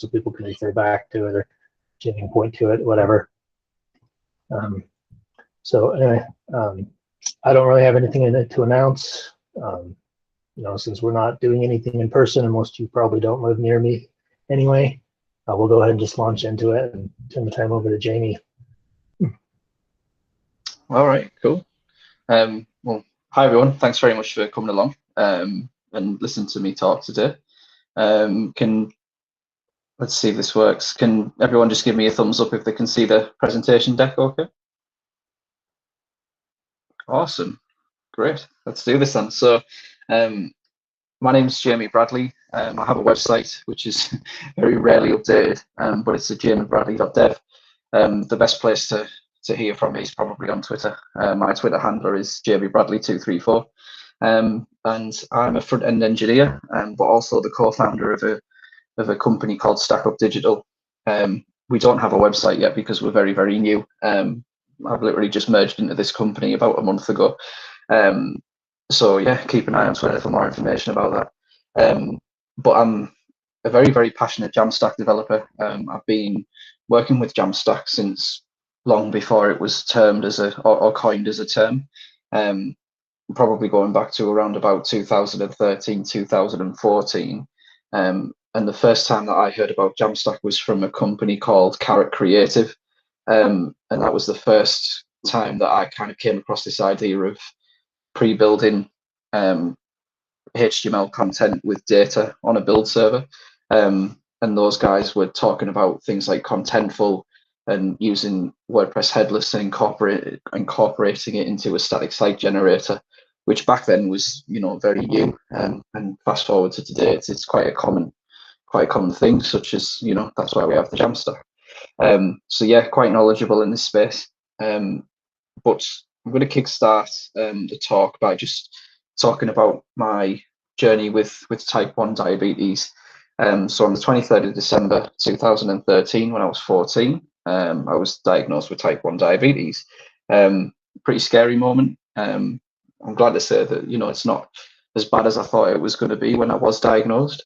so people can refer back to it or Jamie can point to it, whatever. So anyway, I don't really have anything in it to announce. You know, since we're not doing anything in person, and most of you probably don't live near me anyway, we'll go ahead and just launch into it and turn the time over to Jamie. All right, cool. Well, hi everyone. Thanks very much for coming along and listening to me talk today. Let's see if this works. Can everyone just give me a thumbs up if they can see the presentation deck okay? Awesome, great. Let's do this then. So my name is Jamie Bradley. I have a website which is very rarely updated, but it's at jamiebradley.dev. The best place to hear from me is probably on Twitter. My Twitter handler is jamiebradley234. And I'm a front-end engineer, but also the co-founder of a company called Stack Up Digital. We don't have a website yet because we're very, very new. I've literally just merged into this company about a month ago. So yeah, keep an eye on Twitter for more information about that. But I'm a very, very passionate Jamstack developer. I've been working with Jamstack since long before it was termed as or coined as a term. Probably going back to around about 2013, 2014. And the first time that I heard about Jamstack was from a company called Carrot Creative. And that was the first time that I kind of came across this idea of pre-building HTML content with data on a build server. And those guys were talking about things like Contentful and using WordPress headless and incorporating it into a static site generator, which back then was, you know, very new. And fast forward to today, it's quite a common thing, such as, you know, that's why we have the Jamstack. So yeah, quite knowledgeable in this space. But I'm going to kickstart the talk by just talking about my journey with type 1 diabetes. So on the 23rd of December 2013, when I was 14, I was diagnosed with type 1 diabetes. Pretty scary moment. I'm glad to say that, you know, it's not as bad as I thought it was going to be when I was diagnosed.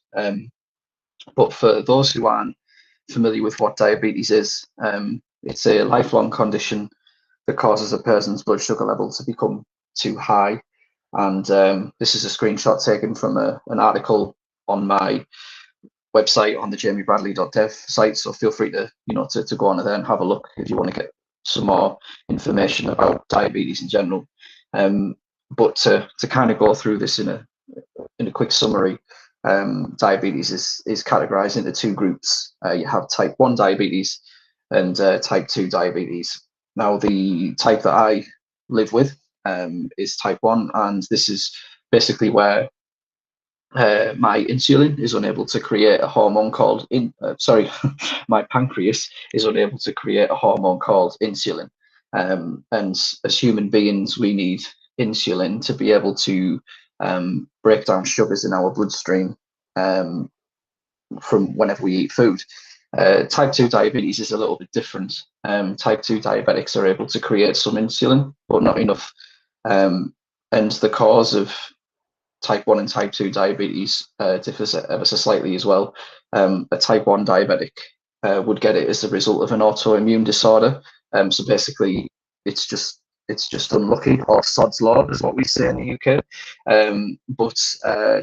But for those who aren't familiar with what diabetes is, it's a lifelong condition that causes a person's blood sugar level to become too high. And this is a screenshot taken from an article on my website on the jamiebradley.dev site. So feel free to, you know, to go on there and have a look if you want to get some more information about diabetes in general. But to kind of go through this in a quick summary, diabetes is categorized into two groups. You have type 1 diabetes and type 2 diabetes. Now, the type that I live with is type 1, and this is basically where my insulin is unable to create a hormone called my pancreas is unable to create a hormone called insulin. And as human beings, we need insulin to be able to break down sugars in our bloodstream from whenever we eat food. Type 2 diabetes is a little bit different. Type 2 diabetics are able to create some insulin, but not enough. And the cause of type 1 and type 2 diabetes differs ever so slightly as well. A type 1 diabetic would get it as a result of an autoimmune disorder. So basically, it's just unlucky, or sod's law is what we say in the UK. But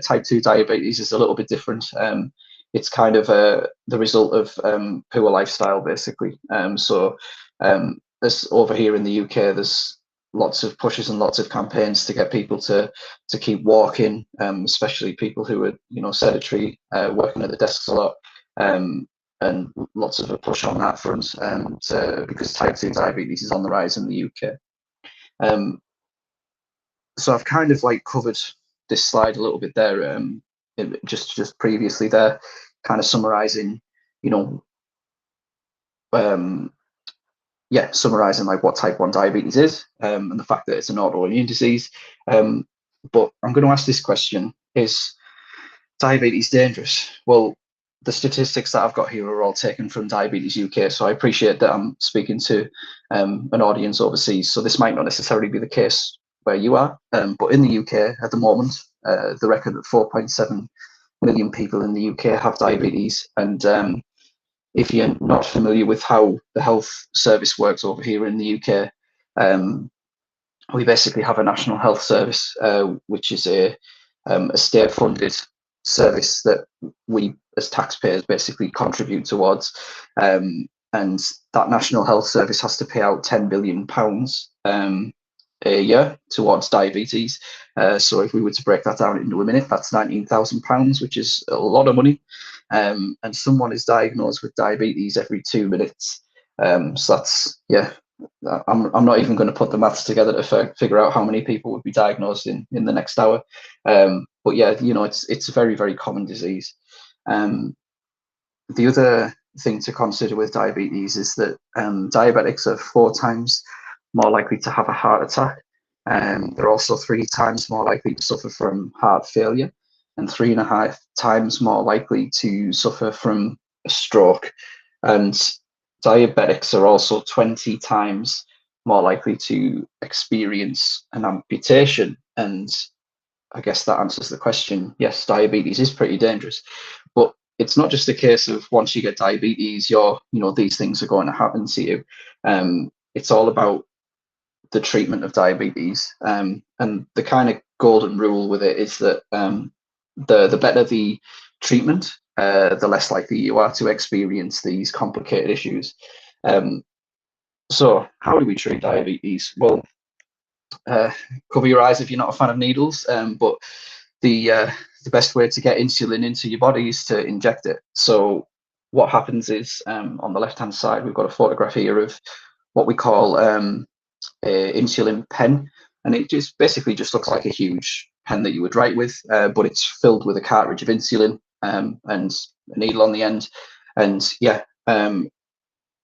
type 2 diabetes is a little bit different. It's kind of the result of poor lifestyle, basically. So this over here in the UK, there's lots of pushes and lots of campaigns to get people to keep walking, especially people who are, you know, sedentary, working at the desks a lot, and lots of a push on that front, because type 2 diabetes is on the rise in the UK. So I've kind of like covered this slide a little bit there, just previously there, kind of summarizing, you know, summarizing like what type 1 diabetes is, and the fact that it's an autoimmune disease. But I'm going to ask this question: is diabetes dangerous? Well, the statistics that I've got here are all taken from Diabetes UK, so I appreciate that I'm speaking to an audience overseas, so this might not necessarily be the case where you are, but in the UK at the moment, the record that 4.7 million people in the UK have diabetes, and if you're not familiar with how the health service works over here in the UK, we basically have a national health service, which is a state-funded service that we as taxpayers basically contribute towards. And that national health service has to pay out £10 billion a year towards diabetes. So if we were to break that down into a minute, that's £19,000, which is a lot of money. And someone is diagnosed with diabetes every 2 minutes. So that's, yeah, I'm not even going to put the maths together to figure out how many people would be diagnosed in the next hour. But yeah, you know, it's a very, very common disease. The other thing to consider with diabetes is that diabetics are 4 times more likely to have a heart attack. They're also 3 times more likely to suffer from heart failure, and 3.5 times more likely to suffer from a stroke. And diabetics are also 20 times more likely to experience an amputation. And I guess that answers the question. Yes, diabetes is pretty dangerous, but it's not just a case of once you get diabetes, these things are going to happen to you. It's all about the treatment of diabetes. And the kind of golden rule with it is that the better the treatment, the less likely you are to experience these complicated issues. So how do we treat diabetes? Well, cover your eyes if you're not a fan of needles, but the best way to get insulin into your body is to inject it. So what happens is, on the left-hand side, we've got a photograph here of what we call a Insulin Pen, and it just basically just looks like a huge pen that you would write with, but it's filled with a cartridge of insulin and a needle on the end. And yeah,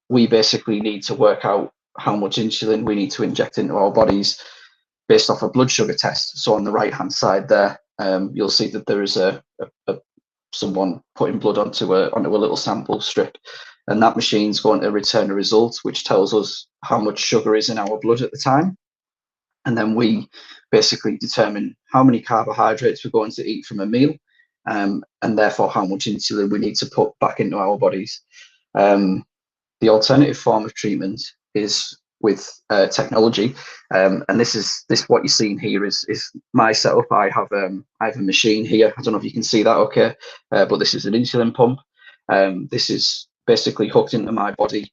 we basically need to work out how much insulin we need to inject into our bodies based off a blood sugar test. So on the right-hand side there, you'll see that there is someone putting blood onto a little sample strip, and that machine's going to return a result which tells us how much sugar is in our blood at the time. And then we basically determine how many carbohydrates we're going to eat from a meal, and therefore how much insulin we need to put back into our bodies. The alternative form of treatment is with technology, and this what you're seeing here is my setup. I have a machine here. I don't know if you can see that okay, but this is an insulin pump. This is basically hooked into my body,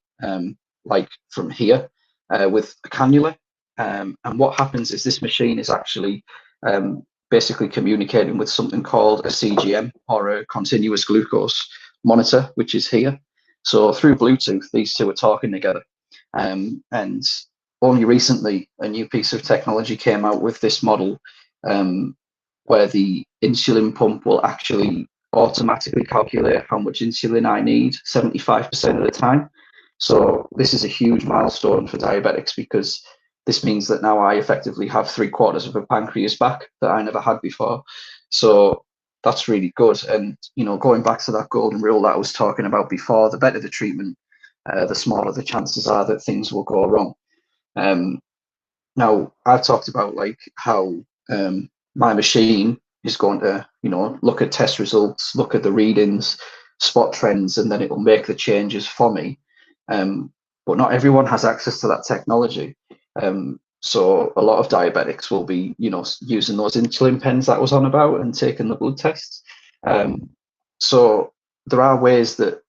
like from here, with a cannula. And what happens is this machine is actually basically communicating with something called a CGM, or a continuous glucose monitor, which is here. So through Bluetooth, these two are talking together. And only recently, a new piece of technology came out with this model, where the insulin pump will actually automatically calculate how much insulin I need 75% of the time. So this is a huge milestone for diabetics, because this means that now I effectively have 3/4 of a pancreas back that I never had before. So that's really good. And, going back to that golden rule that I was talking about before, the better the treatment, the smaller the chances are that things will go wrong. Now, I've talked about like how my machine is going to, look at test results, look at the readings, spot trends, and then it will make the changes for me. But not everyone has access to that technology. So a lot of diabetics will be, using those insulin pens that I was on about and taking the blood tests. So there are ways that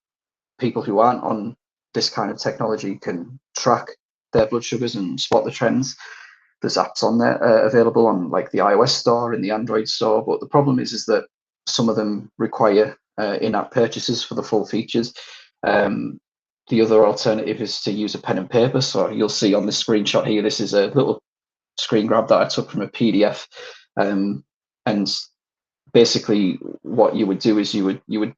people who aren't on this kind of technology can track their blood sugars and spot the trends. There's apps on there available on like the iOS store and the Android store, but the problem is that some of them require in-app purchases for the full features. The other alternative is to use a pen and paper. So you'll see on this screenshot here, this is a little screen grab that I took from a PDF. And basically what you would do is you would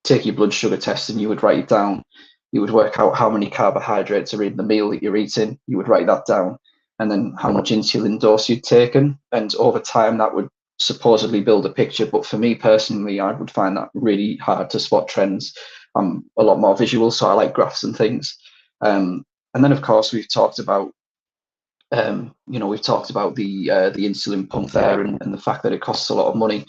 take your blood sugar test and you would write it down. You would work out how many carbohydrates are in the meal that you're eating. You would write that down, and then how much insulin dose you'd taken. And over time, that would supposedly build a picture. But for me personally, I would find that really hard to spot trends. I'm a lot more visual, so I like graphs and things. And then, of course, we've talked about the insulin pump there, and the fact that it costs a lot of money.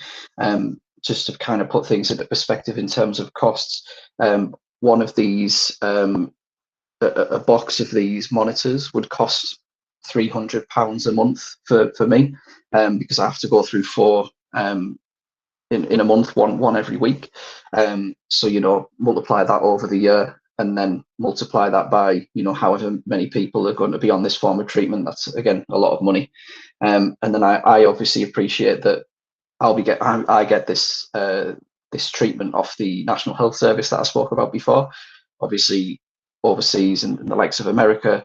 Just to kind of put things into perspective in terms of costs, one of these, a box of these monitors would cost £300 a month for me, because I have to go through 4 in a month, one every week. So, you know, multiply that over the year, and then multiply that by, you know, however many people are going to be on this form of treatment. That's, again, a lot of money. And then I obviously appreciate that I get this this treatment off the National Health Service that I spoke about before. Obviously, overseas and the likes of America,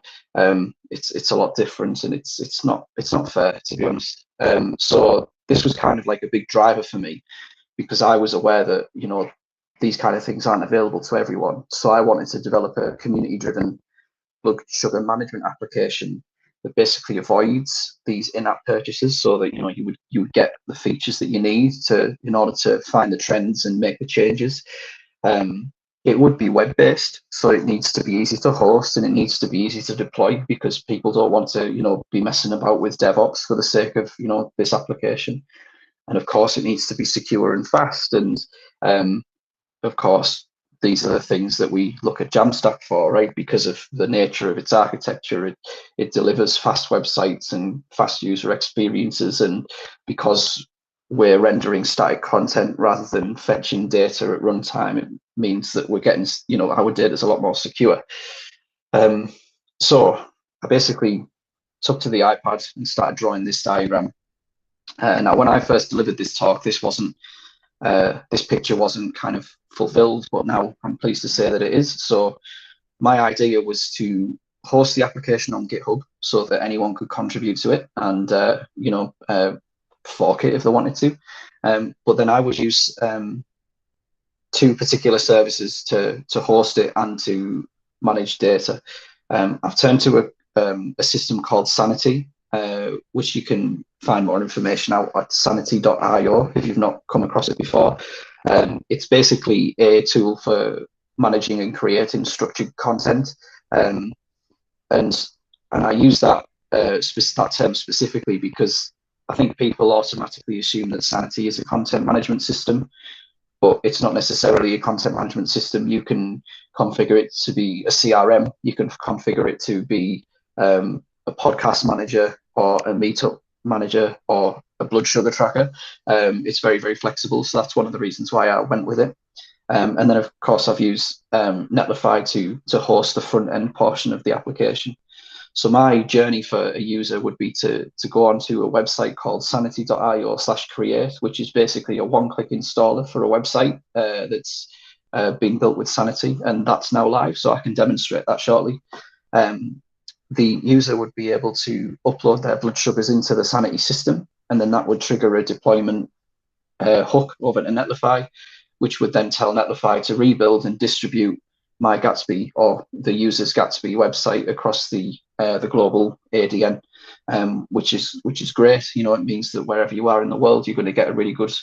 it's a lot different, and it's not fair, to be honest. So this was kind of like a big driver for me, because I was aware that, you know, these kind of things aren't available to everyone. So I wanted to develop a community-driven blood sugar management application that basically avoids these in-app purchases, so that, you know, you would get the features that you need in order to find the trends and make the changes. It would be web-based, so it needs to be easy to host, and it needs to be easy to deploy, because people don't want to, you know, be messing about with DevOps for the sake of, you know, this application. And of course, it needs to be secure and fast. And of course, these are the things that we look at Jamstack for, right? Because of the nature of its architecture, it delivers fast websites and fast user experiences. And because we're rendering static content rather than fetching data at runtime, it means that we're getting, you know, our data is a lot more secure. So I basically took to the iPad and started drawing this diagram. Now, when I first delivered this talk, this picture wasn't kind of fulfilled, but now I'm pleased to say that it is. So my idea was to host the application on GitHub so that anyone could contribute to it and, you know, fork it if they wanted to. But then I would use 2 particular services to host it and to manage data. I've turned to a system called Sanity, which you can find more information out at sanity.io if you've not come across it before. It's basically a tool for managing and creating structured content, and I use that term specifically because I think people automatically assume that Sanity is a content management system, but it's not necessarily a content management system. You can configure it to be a CRM. You can configure it to be a podcast manager, or a meetup manager, or a blood sugar tracker. It's very, very flexible. So that's one of the reasons why I went with it. And then, of course, I've used Netlify to host the front end portion of the application. So my journey for a user would be to go onto a website called sanity.io/create, which is basically a one-click installer for a website that's been built with Sanity, and that's now live. So I can demonstrate that shortly. The user would be able to upload their blood sugars into the Sanity system, and then that would trigger a deployment hook over to Netlify, which would then tell Netlify to rebuild and distribute my Gatsby, or the user's Gatsby website, across the global ADN, which is great. You know, it means that wherever you are in the world, you're going to get a really good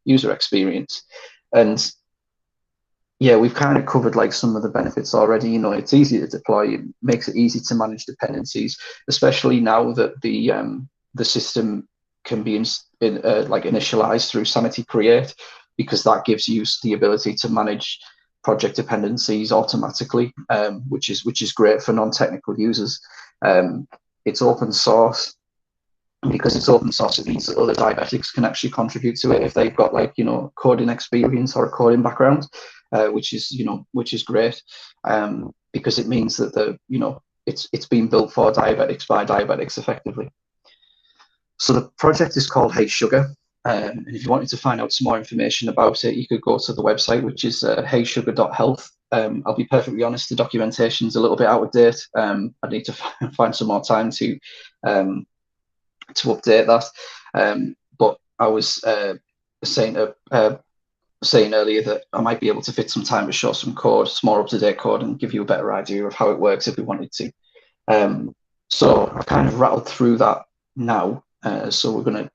user experience. And yeah, we've kind of covered like some of the benefits already. You know, it's easy to deploy. It makes it easy to manage dependencies, especially now that the system can be like initialized through Sanity Create, because that gives you the ability to manage project dependencies automatically, which is great for non-technical users. It's open source. Because it's open source, it means that other diabetics can actually contribute to it if they've got, like, you know, coding experience or a coding background, which is great, because it means that it's being built for diabetics by diabetics effectively. So the project is called Hey Sugar, and if you wanted to find out some more information about it, you could go to the website, which is heysugar.health. I'll be perfectly honest, the documentation is a little bit out of date. I need to find some more time to update that, but I was saying earlier that I might be able to fit some time to show some code, some more up-to-date code, and give you a better idea of how it works if we wanted to. So I've kind of rattled through that now, so we're going to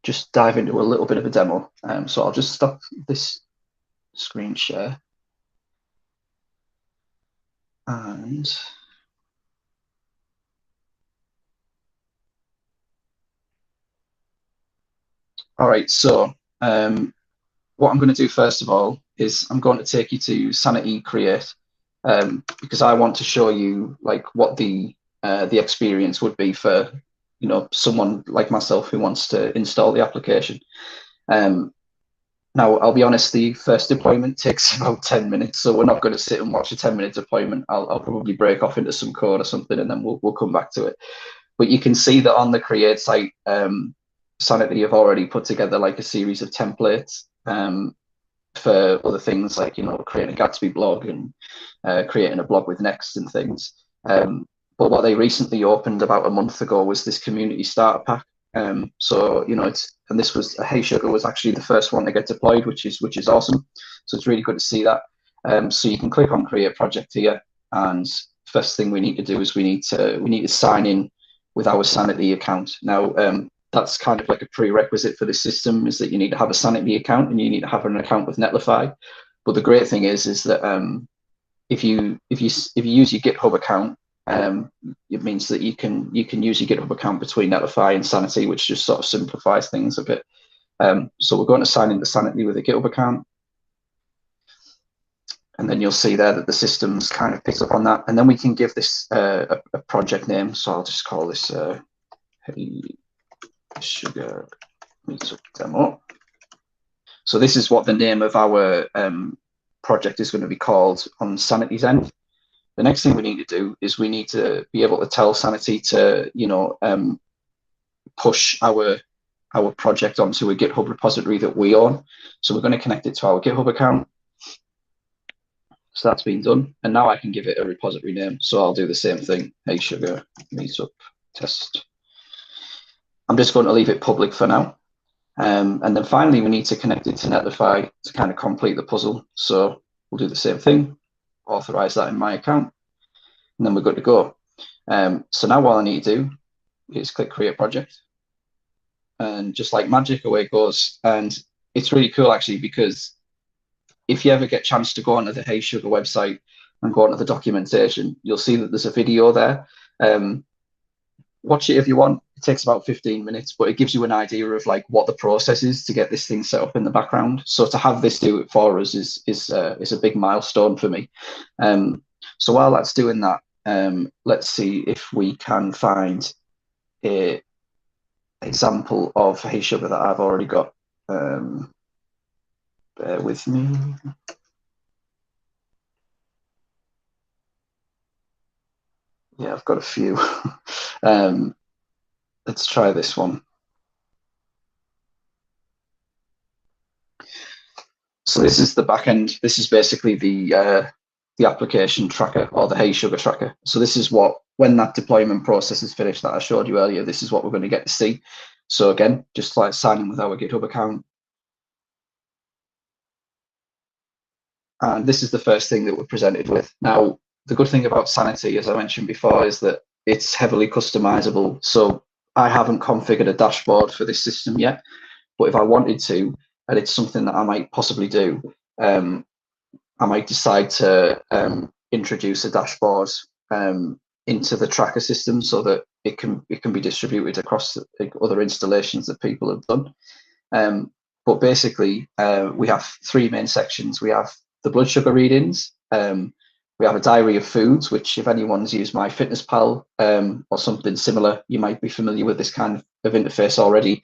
just dive into a little bit of a demo. So I'll just stop this screen share, and all right, so what I'm going to do first of all is I'm going to take you to Sanity Create, because I want to show you like what the experience would be for, you know, someone like myself who wants to install the application. Now, I'll be honest, the first deployment takes about 10 minutes, so we're not going to sit and watch a 10-minute deployment. I'll probably break off into some code or something, and then we'll come back to it. But you can see that on the Create site, Sanity have already put together like a series of templates for other things like, you know, creating a Gatsby blog and creating a blog with Next and things. But what they recently opened about a month ago was this community starter pack. So, you know, and this was heysugar was actually the first one to get deployed, which is awesome. So it's really good to see that. So you can click on Create Project here, and first thing we need to do is we need to sign in with our Sanity account. Now, that's kind of like a prerequisite for the system, is that you need to have a Sanity account and you need to have an account with Netlify. But the great thing is that if you use your GitHub account, it means that you can use your GitHub account between Netlify and Sanity, which just sort of simplifies things a bit. So we're going to sign into Sanity with a GitHub account, and then you'll see there that the system's kind of picked up on that. And then we can give this a project name. So I'll just call this heysugar meetup demo. So this is what the name of our project is going to be called on Sanity's end. The next thing we need to do is we need to be able to tell Sanity to, you know, push our project onto a GitHub repository that we own. So we're going to connect it to our GitHub account. So that's been done. And now I can give it a repository name. So I'll do the same thing, heysugar meetup test. I'm just going to leave it public for now. And then finally, we need to connect it to Netlify to kind of complete the puzzle. So we'll do the same thing, authorize that in my account, and then we're good to go. So now what I need to do is click Create Project. And just like magic, away it goes. And it's really cool, actually, because if you ever get a chance to go onto the heysugar website and go onto the documentation, you'll see that there's a video there. Watch it if you want. It takes about 15 minutes, but it gives you an idea of like what the process is to get this thing set up in the background. So to have this do it for us is a big milestone for me. So while that's doing that, let's see if we can find a example of heysugar that I've already got. Bear with me. Yeah, I've got a few. Let's try this one. So this is the back end. This is basically the application tracker, or the heysugar tracker. So this is what, when that deployment process is finished that I showed you earlier, this is what we're going to get to see. So again, just like signing with our GitHub account. And this is the first thing that we're presented with. Now, the good thing about Sanity, as I mentioned before, is that it's heavily customizable. So I haven't configured a dashboard for this system yet, but if I wanted to, and it's something that I might possibly do, I might decide to introduce a dashboard into the tracker system so that it can be distributed across other installations that people have done. But basically, we have three main sections. We have the blood sugar readings. We have a diary of foods, which if anyone's used MyFitnessPal or something similar, you might be familiar with this kind of interface already,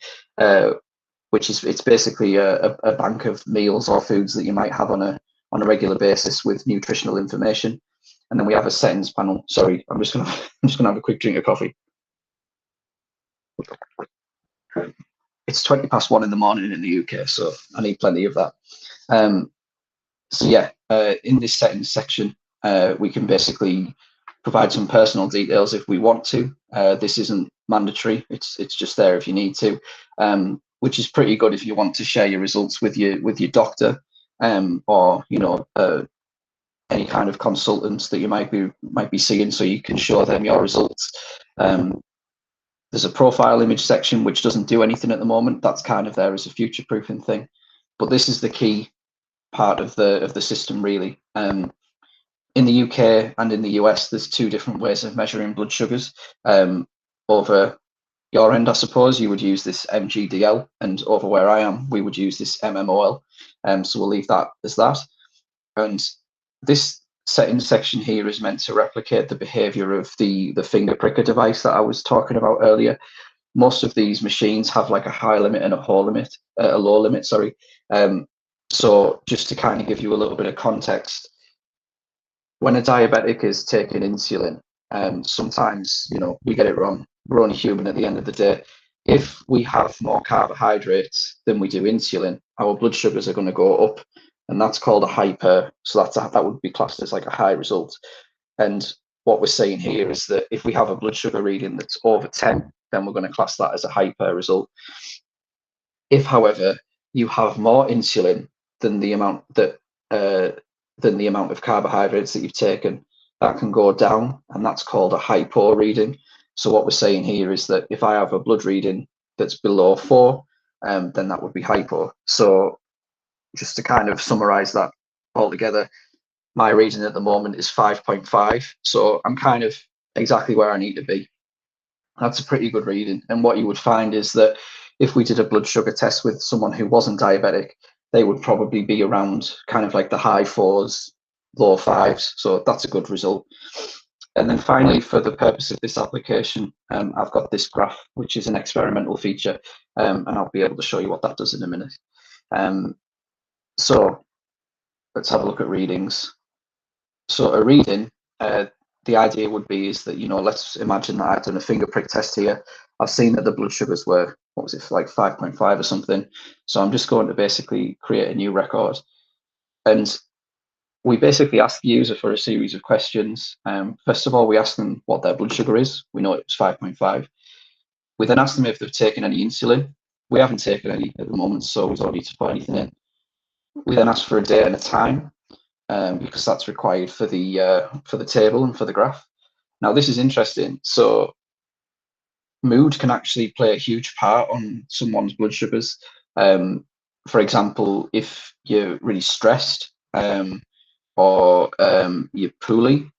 which is, it's basically a bank of meals or foods that you might have on a regular basis with nutritional information. And then we have a settings panel. Sorry, I'm just gonna have a quick drink of coffee. It's 1:20 in the morning in the UK, so I need plenty of that. So yeah, in this settings section, we can basically provide some personal details if we want to. This isn't mandatory; it's just there if you need to, which is pretty good if you want to share your results with your doctor, or you know, any kind of consultants that you might be seeing, so you can show them your results. There's a profile image section which doesn't do anything at the moment. That's kind of there as a future-proofing thing, but this is the key part of the system, really. In the UK and in the US, there's two different ways of measuring blood sugars. Over your end, I suppose, you would use this MGDL, and over where I am, we would use this MMOL. So we'll leave that as that. And this settings section here is meant to replicate the behavior of the finger pricker device that I was talking about earlier. Most of these machines have like a high limit and a low limit, sorry. So just to kind of give you a little bit of context, when a diabetic is taking insulin, sometimes, you know, we get it wrong. We're only human at the end of the day. If we have more carbohydrates than we do insulin, our blood sugars are going to go up, and that's called a hyper. So that would be classed as like a high result. And what we're saying here is that if we have a blood sugar reading that's over 10, then we're going to class that as a hyper result. If, however, you have more insulin than the amount of carbohydrates that you've taken, that can go down, and that's called a hypo reading. So what we're saying here is that if I have a blood reading that's below 4, then that would be hypo. So just to kind of summarize that all together, my reading at the moment is 5.5. So I'm kind of exactly where I need to be. That's a pretty good reading. And what you would find is that if we did a blood sugar test with someone who wasn't diabetic, they would probably be around kind of like the high 4s, low 5s. So that's a good result. And then finally, for the purpose of this application, I've got this graph, which is an experimental feature, and I'll be able to show you what that does in a minute. So let's have a look at readings. So a reading, the idea would be is that, you know, let's imagine that I've done a finger prick test here. I've seen that the blood sugars were, what was it, like 5.5 or something. So I'm just going to basically create a new record. And we basically ask the user for a series of questions. First of all, we ask them what their blood sugar is. We know it was 5.5. We then ask them if they've taken any insulin. We haven't taken any at the moment, so we don't need to put anything in. We then ask for a date and a time, because that's required for the table and for the graph. Now, this is interesting. So mood can actually play a huge part on someone's blood sugars. For example, if you're really stressed, or you're poorly,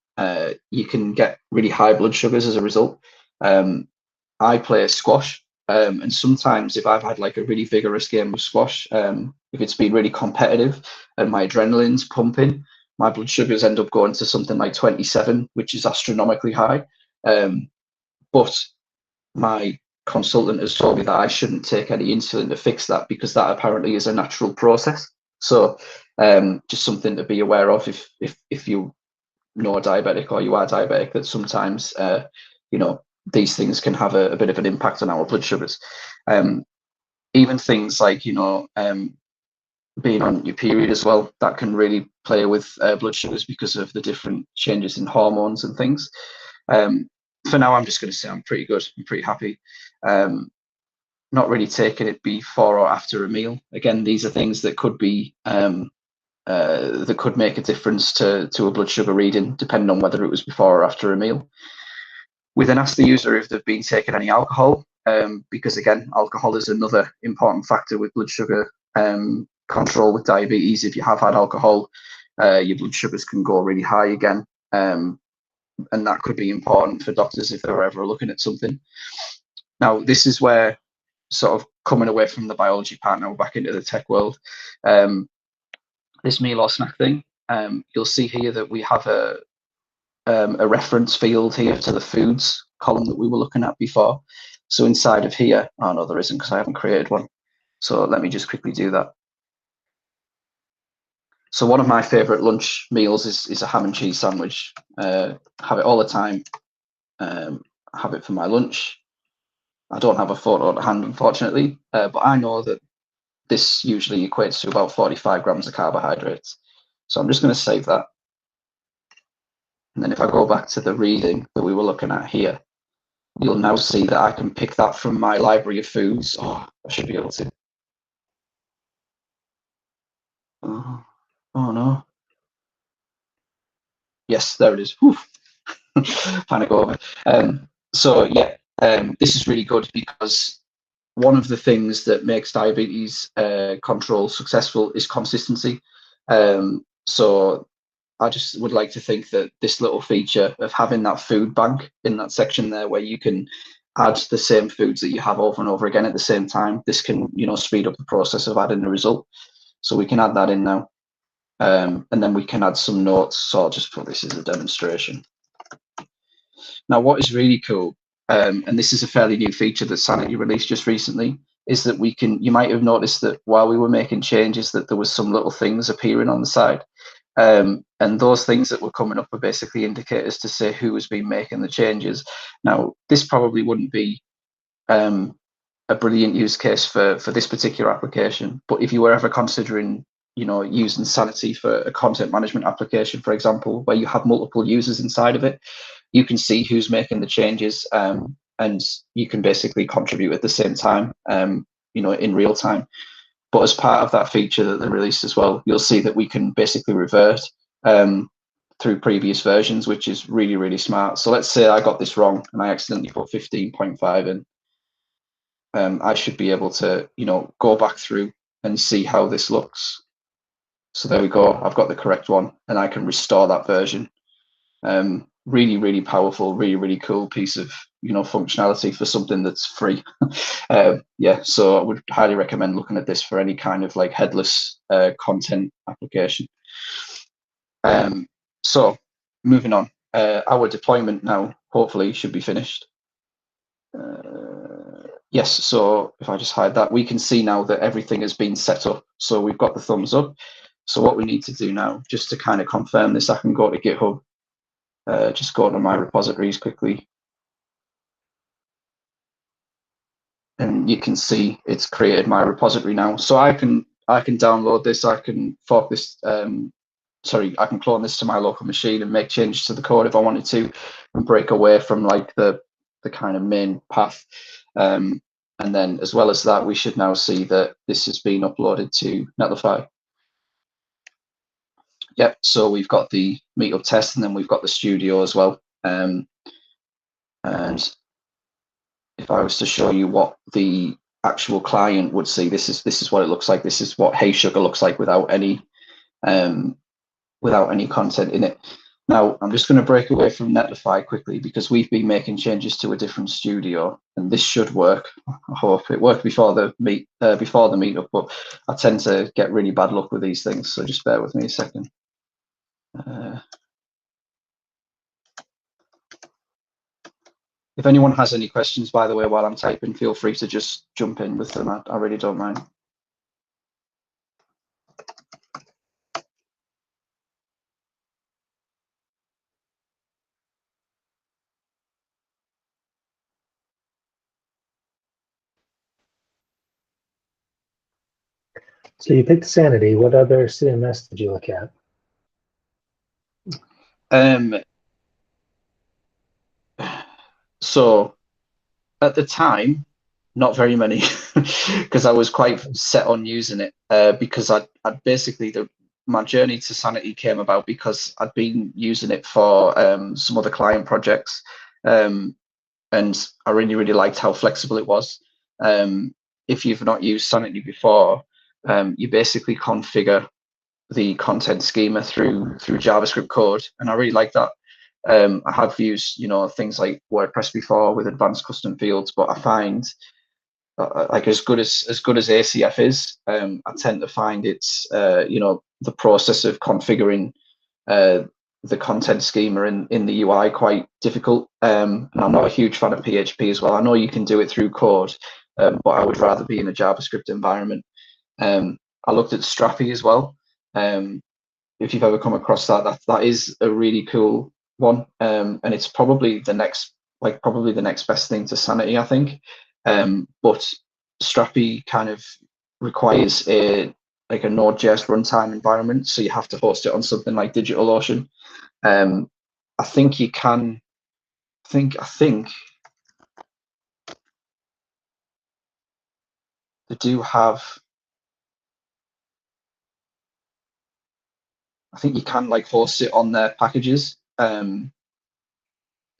you can get really high blood sugars as a result. I play squash, and sometimes if I've had like a really vigorous game of squash, if it's been really competitive and my adrenaline's pumping, my blood sugars end up going to something like 27, which is astronomically high. But my consultant has told me that I shouldn't take any insulin to fix that, because that apparently is a natural process. So just something to be aware of if you know a diabetic or you are diabetic, that sometimes you know, these things can have a bit of an impact on our blood sugars. Even things like, you know, being on your period as well, that can really play with blood sugars because of the different changes in hormones and things. For now, I'm just going to say I'm pretty good. I'm pretty happy. Not really taking it before or after a meal. Again, these are things that could be that could make a difference to a blood sugar reading, depending on whether it was before or after a meal. We then ask the user if they've been taking any alcohol, because again, alcohol is another important factor with blood sugar control with diabetes. If you have had alcohol, your blood sugars can go really high again, and that could be important for doctors if they're ever looking at something. Now, this is where, sort of coming away from the biology part now, back into the tech world, this meal or snack thing, you'll see here that we have a reference field here to the foods column that we were looking at before. So inside of here, oh no, there isn't, because I haven't created one. So let me just quickly do that. So one of my favorite lunch meals is a ham and cheese sandwich. Have it all the time. Have it for my lunch. I don't have a photo at hand, unfortunately, but I know that this usually equates to about 45 grams of carbohydrates. So I'm just going to save that. And then if I go back to the reading that we were looking at here, you'll now see that I can pick that from my library of foods. Oh, I should be able to. Oh no. Yes, there it is. Panic over. So yeah, this is really good, because one of the things that makes diabetes control successful is consistency. So I just would like to think that this little feature of having that food bank in that section there, where you can add the same foods that you have over and over again at the same time, this can, you know, speed up the process of adding the result. So we can add that in now. And then we can add some notes. So I'll just put this as a demonstration. Now, what is really cool, and this is a fairly new feature that Sanity released just recently, is that we can, you might have noticed that while we were making changes that there was some little things appearing on the side. And those things that were coming up are basically indicators to say who has been making the changes. Now, this probably wouldn't be a brilliant use case for this particular application, but if you were ever considering, you know, using Sanity for a content management application, for example, where you have multiple users inside of it, you can see who's making the changes, and you can basically contribute at the same time, you know, in real time. But as part of that feature that they released as well, you'll see that we can basically revert through previous versions, which is really, really smart. So let's say I got this wrong and I accidentally put 15.5 in. I should be able to, you know, go back through and see how this looks. So there we go. I've got the correct one, and I can restore that version. Really, really powerful, really, really cool piece of, you know, functionality for something that's free. Yeah, so I would highly recommend looking at this for any kind of like headless content application. So moving on, our deployment now hopefully should be finished. Yes, so if I just hide that, we can see now that everything has been set up. So we've got the thumbs up. So what we need to do now, just to kind of confirm this, I can go to GitHub, just go to my repositories quickly. And you can see it's created my repository now. So I can download this, I can fork this, I can clone this to my local machine and make changes to the code if I wanted to, and break away from like the kind of main path. And then as well as that, we should now see that this has been uploaded to Netlify. Yep, so we've got the meetup test, and then we've got the studio as well. And if I was to show you what the actual client would see, this is what it looks like. This is what heysugar looks like without any content in it. Now, I'm just going to break away from Netlify quickly because we've been making changes to a different studio, and this should work. I hope it worked before the meetup, but I tend to get really bad luck with these things, so just bear with me a second. If anyone has any questions, by the way, while I'm typing, feel free to just jump in with them. I really don't mind. So you picked Sanity. What other CMS did you look at? So at the time, not very many, because I was quite set on using it, because I'd basically, my journey to Sanity came about because I'd been using it for some other client projects, and I really, really liked how flexible it was. If you've not used Sanity before, you basically configure the content schema through JavaScript code, and I really like that. I have used, you know, things like WordPress before with advanced custom fields, but I find like as good as ACF is, I tend to find it's you know, the process of configuring the content schema in the UI quite difficult. And I'm not a huge fan of PHP as well. I know you can do it through code, but I would rather be in a JavaScript environment. I looked at Strapi as well. If you've ever come across that is a really cool one, and it's probably the next best thing to Sanity, I think. But Strapi kind of requires a Node.js runtime environment, so you have to host it on something like DigitalOcean. I think you can. I think they do have. I think you can like host it on their packages.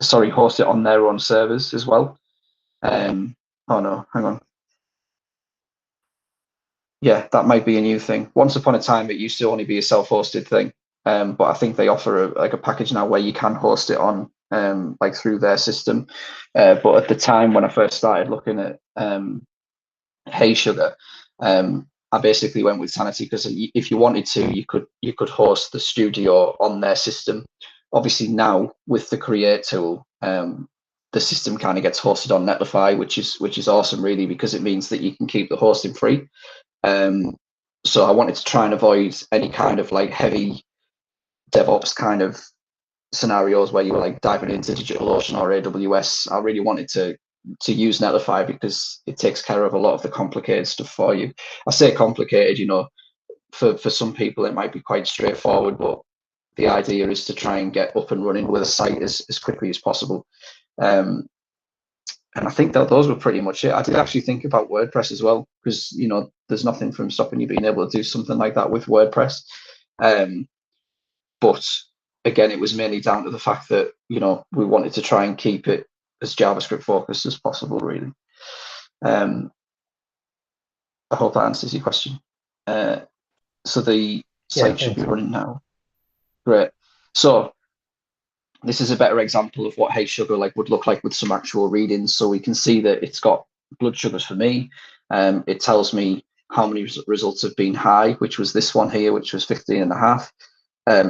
Sorry, host it on their own servers as well. Oh no, hang on. Yeah, that might be a new thing. Once upon a time, it used to only be a self-hosted thing, but I think they offer a package now where you can host it on like through their system. But at the time when I first started looking at heysugar, I basically went with Sanity because if you wanted to, you could host the studio on their system. Obviously now with the Create tool, the system kind of gets hosted on Netlify, which is awesome really, because it means that you can keep the hosting free. So I wanted to try and avoid any kind of like heavy DevOps kind of scenarios where you were like diving into DigitalOcean or AWS. I really wanted to use Netlify because it takes care of a lot of the complicated stuff for you. I say complicated, you know, for some people it might be quite straightforward, but the idea is to try and get up and running with a site as quickly as possible. And I think that those were pretty much it. I did actually think about WordPress as well, because, you know, there's nothing from stopping you being able to do something like that with WordPress. But again, it was mainly down to the fact that, you know, we wanted to try and keep it as JavaScript focused as possible, really. I hope that answers your question. So the site should be running now. Great. So this is a better example of what heysugar like would look like with some actual readings. So we can see that it's got blood sugars for me. It tells me how many results have been high, which was this one here, which was 15.5.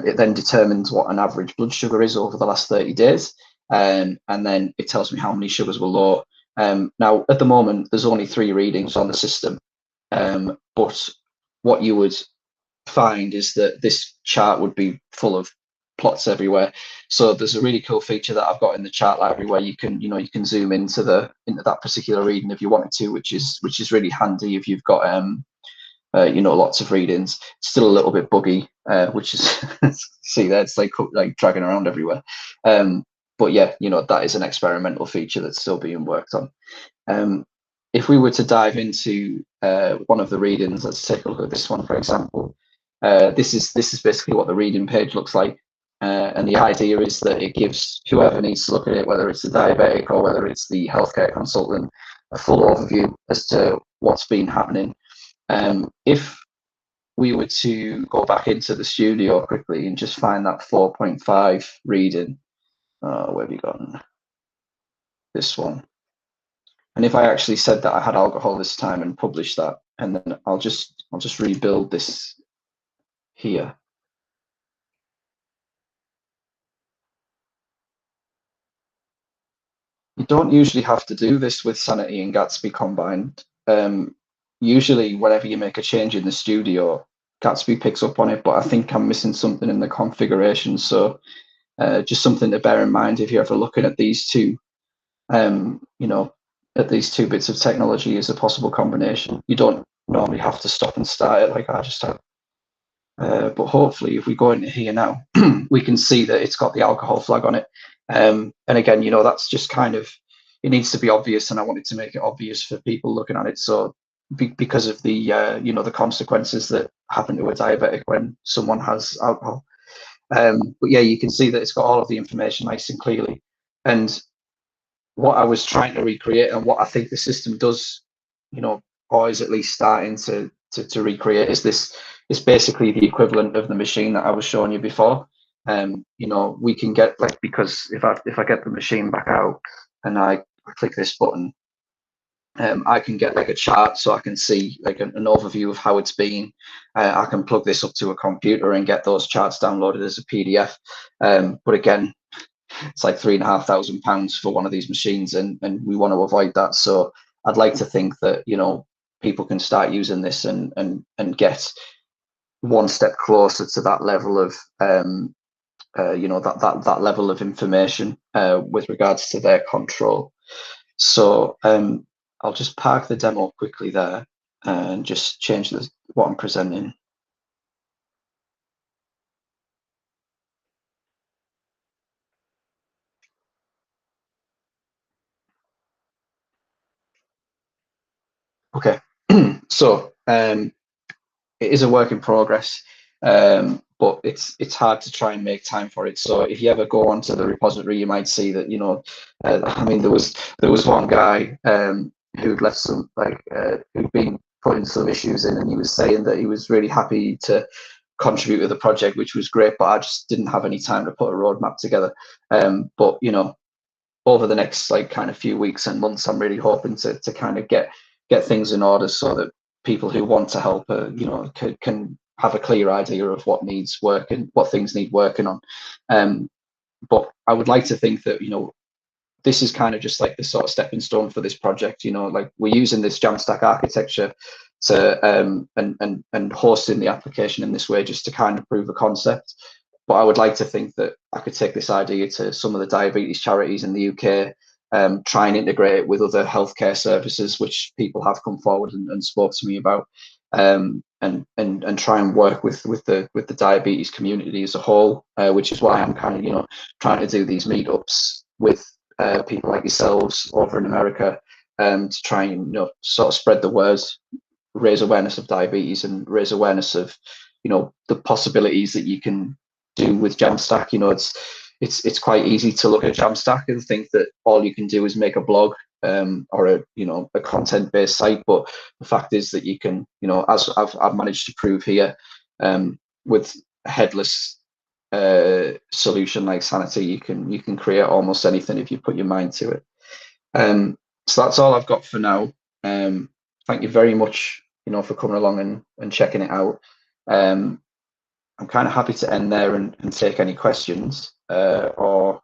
It then determines what an average blood sugar is over the last 30 days. And then it tells me how many sugars were low. Now, at the moment, there's only 3 readings on the system. But what you would find is that this chart would be full of plots everywhere. So there's a really cool feature that I've got in the chart library where you can zoom into that particular reading if you wanted to, which is really handy if you've got lots of readings. It's still a little bit buggy, which is see there, it's like dragging around everywhere. But yeah, that is an experimental feature that's still being worked on. If we were to dive into one of the readings, let's take a look at this one, for example. This is basically what the reading page looks like. And the idea is that it gives whoever needs to look at it, whether it's the diabetic or whether it's the healthcare consultant, a full overview as to what's been happening. If we were to go back into the studio quickly and just find that 4.5 reading, where have you gone? This one. And if I actually said that I had alcohol this time and published that, and then I'll just rebuild this here. You don't usually have to do this with Sanity and Gatsby combined. Usually, whenever you make a change in the studio, Gatsby picks up on it, but I think I'm missing something in the configuration. So just something to bear in mind if you're ever looking at these two, at these 2 bits of technology as a possible combination. You don't normally have to stop and start it like I just have. But hopefully, if we go into here now, we can see that it's got the alcohol flag on it. And again, that's just kind of, it needs to be obvious, and I wanted to make it obvious for people looking at it. So because of the, the consequences that happen to a diabetic when someone has alcohol. But yeah, you can see that it's got all of the information nice and clearly. And what I was trying to recreate, and what I think the system does, or is at least starting to recreate, is basically the equivalent of the machine that I was showing you before. We can get, like, because if I get the machine back out and I click this button, I can get like a chart, so I can see like an overview of how it's been. I can plug this up to a computer and get those charts downloaded as a PDF. But again, it's like £3,500 for one of these machines, and we want to avoid that. So I'd like to think that people can start using this and get one step closer to that level of that level of information with regards to their control. So I'll just park the demo quickly there and just change what I'm presenting. Okay, so it is a work in progress, but it's hard to try and make time for it. So if you ever go onto the repository, you might see that there was one guy who'd left some who'd been putting some issues in, and he was saying that he was really happy to contribute to the project, which was great, but I just didn't have any time to put a roadmap together. But over the next kind of few weeks and months, I'm really hoping to kind of get things in order so that people who want to help, can have a clear idea of what needs work and what things need working on. But I would like to think that, this is kind of just like the sort of stepping stone for this project. Like we're using this Jamstack architecture to and hosting the application in this way just to kind of prove a concept. But I would like to think that I could take this idea to some of the diabetes charities in the UK, try and integrate it with other healthcare services, which people have come forward and spoke to me about, and try and work with the diabetes community as a whole, which is why I'm kind of trying to do these meetups with people like yourselves over in America, to try and sort of spread the word, raise awareness of diabetes, and raise awareness of the possibilities that you can do with Jamstack. It's quite easy to look at Jamstack and think that all you can do is make a blog, or a content-based site, but the fact is that you can, as I've managed to prove here, with a headless solution like Sanity, you can create almost anything if you put your mind to it. So that's all I've got for now. Thank you very much, for coming along and checking it out. I'm kind of happy to end there and take any questions, or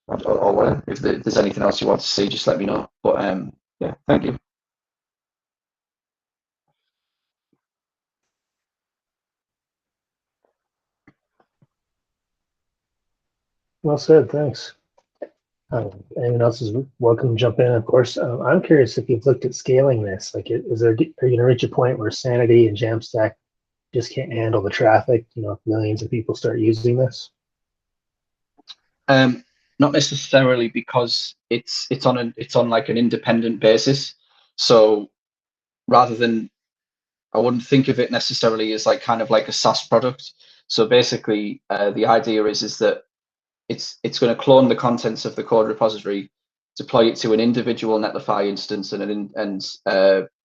whatever. If there's anything else you want to see, just let me know. But yeah, thank you. Well said, thanks. Anyone else is welcome to jump in, of course. I'm curious if you've looked at scaling this. Like, are you going to reach a point where Sanity and Jamstack just can't handle the traffic? If millions of people start using this. Not necessarily, because it's on like an independent basis. So rather than, I wouldn't think of it necessarily as like kind of like a SaaS product. So basically, the idea is that it's going to clone the contents of the code repository, deploy it to an individual Netlify instance, and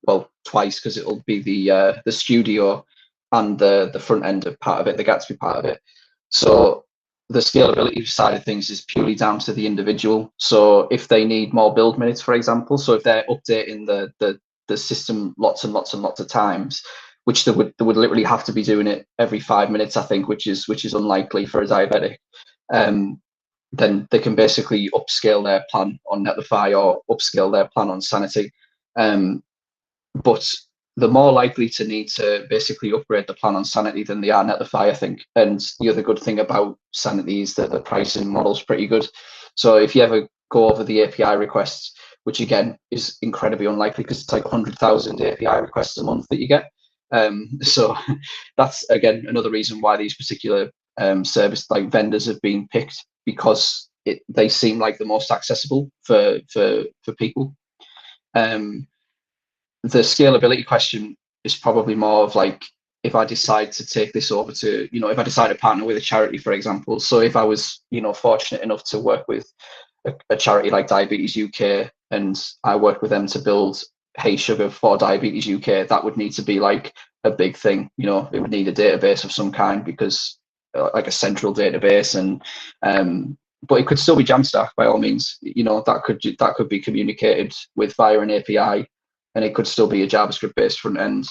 well, twice, because it'll be the studio and the front end of part of it, the Gatsby part of it. So the scalability side of things is purely down to the individual. So if they need more build minutes, for example, so if they're updating the system lots and lots and lots of times, which they would literally have to be doing it every 5 minutes, I think, which is unlikely for a diabetic. Then they can basically upscale their plan on Netlify or upscale their plan on Sanity. But they're more likely to need to basically upgrade the plan on Sanity than they are Netlify, I think. And the other good thing about Sanity is that the pricing model is pretty good. So if you ever go over the API requests, which again is incredibly unlikely because it's like 100,000 API requests a month that you get. So that's again another reason why these particular service like vendors have been picked, because they seem like the most accessible for people. The scalability question is probably more of like, if I decide to take this over to, if I decide to partner with a charity, for example. So if I was, fortunate enough to work with a charity like Diabetes UK, and I work with them to build Hey Sugar for Diabetes UK, that would need to be like a big thing. It would need a database of some kind, because like a central database, and but it could still be Jamstack by all means. That could be communicated with via an API, and it could still be a JavaScript based front end,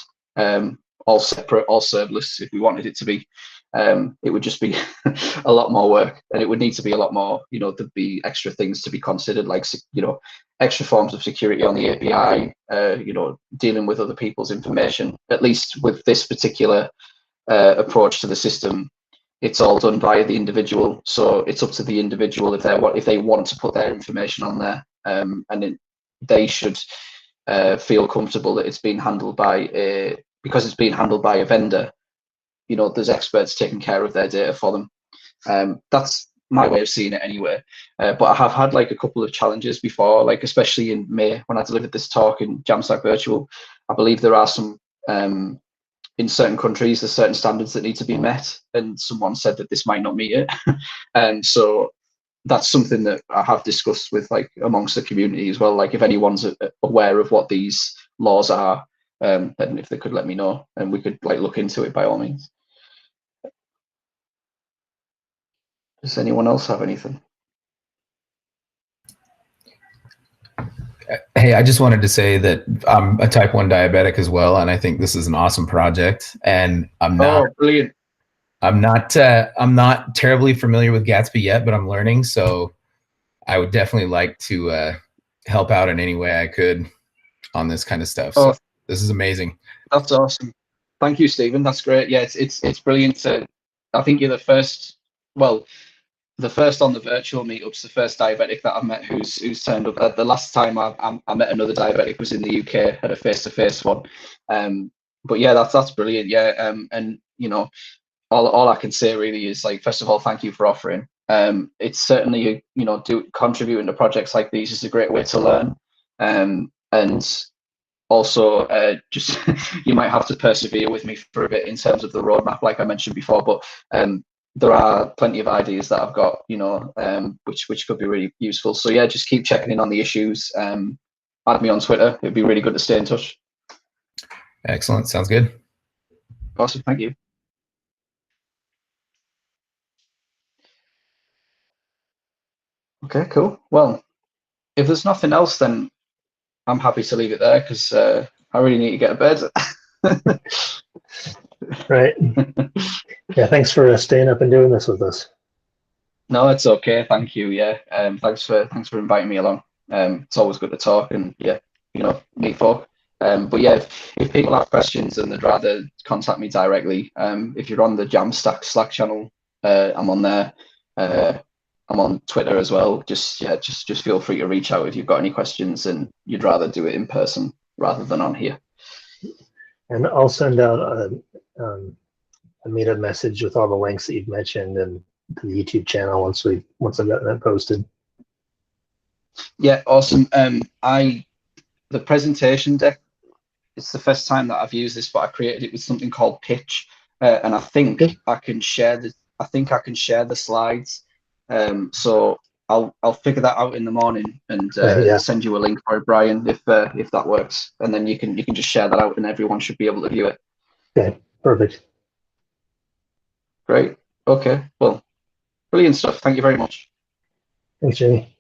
all separate, all serverless if we wanted it to be. It would just be a lot more work, and it would need to be a lot more, there'd be extra things to be considered, like, extra forms of security on the API, dealing with other people's information. At least with this particular approach to the system, it's all done by the individual. So it's up to the individual if they want to put their information on there, and they should feel comfortable that it's being handled because it's being handled by a vendor. There's experts taking care of their data for them. That's my way of seeing it anyway. But I have had like a couple of challenges before, like especially in May when I delivered this talk in Jamstack Virtual. I believe there are some, in certain countries, there's certain standards that need to be met, and someone said that this might not meet it. And so that's something that I have discussed with like amongst the community as well. Like if anyone's aware of what these laws are, then if they could let me know, and we could like look into it by all means. Does anyone else have anything? Hey, I just wanted to say that I'm a type 1 diabetic as well, and I think this is an awesome project. And Oh, brilliant. I'm not terribly familiar with Gatsby yet, but I'm learning. So I would definitely like to help out in any way I could on this kind of stuff. So Oh, this is amazing. that's awesome. Thank you, Stephen. That's great. Yeah, it's brilliant. I think you're the first. Well, the first on the virtual meetups, the first diabetic that I've met who's turned up. The last time I met another diabetic was in the UK at a face-to-face one. But yeah, that's brilliant. Yeah, and you know, all I can say really is, like, first of all, thank you for offering. It's certainly, you know, contributing to projects like these is a great way to learn. And also, just you might have to persevere with me for a bit in terms of the roadmap, like I mentioned before. But there are plenty of ideas that I've got, you know, which could be really useful. So yeah, just keep checking in on the issues. Add me on Twitter. It'd be really good to stay in touch. Excellent. Sounds good. Awesome. Thank you. Okay, cool. Well, if there's nothing else, then I'm happy to leave it there, because I really need to get to bed. Right. Yeah, thanks for staying up and doing this with us. No, it's okay. Thank you. Yeah. Thanks for inviting me along. It's always good to talk and, yeah, you know, meet folk. But yeah, if people have questions and they'd rather contact me directly, if you're on the Jamstack Slack channel, I'm on there. I'm on Twitter as well. Just feel free to reach out if you've got any questions and you'd rather do it in person rather than on here. And I'll send out a meetup message with all the links that you've mentioned and to the YouTube channel once I've gotten that posted. Yeah, awesome. The presentation deck, it's the first time that I've used this, but I created it with something called Pitch, and I think I can share the slides. So I'll figure that out in the morning and Yeah. send you a link for it, Brian, if that works, and then you can just share that out, and everyone should be able to view it. Okay, perfect. Great. Okay. Well, brilliant stuff. Thank you very much. Thanks, Jamie.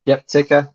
Yep. Take care.